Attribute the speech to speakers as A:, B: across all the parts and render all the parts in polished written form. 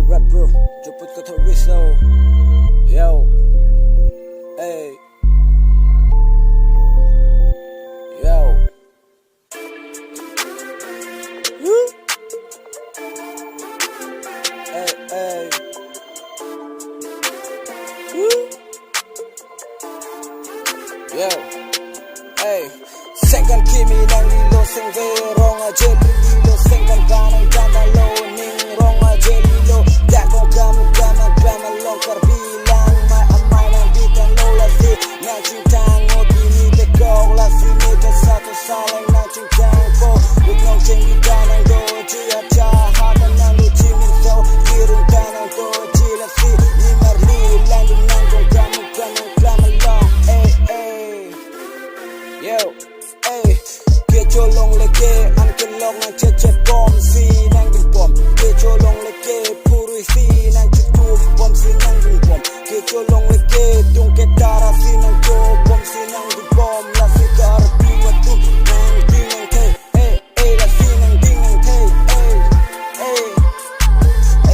A: rapper Jirput Kathar Risø. Yo, hey, yo. Woo. Hey, hey. Woo. Yo, hey. Sengkan kimi nang lilo seng ve rong a jelly lilo sengkan kanang kama lo ning rong a jelly lo dagong kama long Karbi Lammet Amei Dongkamukam la si nang cintang ngopi ni tekok la si ni te satu saling nang cintang po with nong cheng di kanang do ji aja hata nang lu chi min so kirung kanang do ji la si ni marli landing nang Dongkamukam kama long eh eh yo eh ke cholong leke an ke long nang che bom si nang ding bom ke cholong leke puri si nang chitu bom si nang ding bom ke cholong leke tung ke tara si nang jo bom si nang ding bom la si Karbi watu nang ding nang te eh la si nang ding nang te eh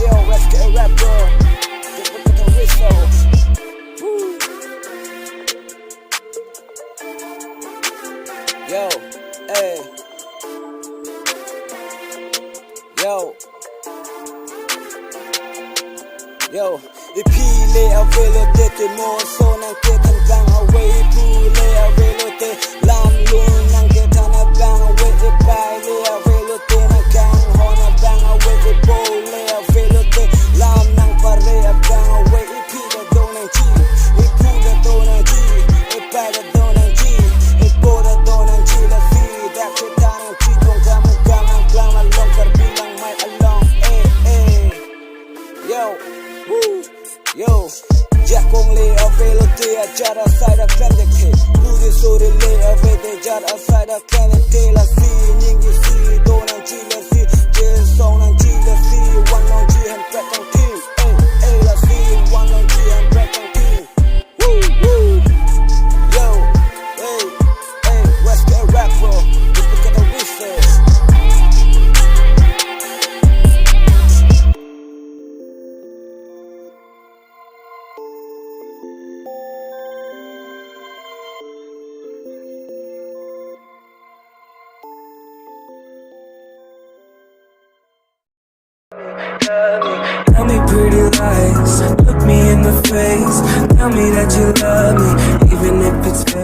A: yo let's get a rapper Jirput Kathar Risø. Yo, hey, yo, ipile avelo te mo so nang ke tan gang away pule avelo te lam lun nang ke tan gang away e pai le avelo te nang gang hona gang away e pole avelo te lam nang pare gang away e pile do nang ji e pule do nang ji e pai do nang ji e pole do nang ji la si da ke tan ji Dongkamukam klama long Karbi lang mai along yo woo yo jakong le avelo te ajara side kan de ke bude sore le avete jar aside kan te la si ningi si do nang ji la si je song nang ji la si one long ji han back on team la si one long ji han back on team woo woo yo hey west get rapper Jirput Kathar Risø.
B: Tell me pretty lies, look me in the face. Tell me that you love me, even if it's fake.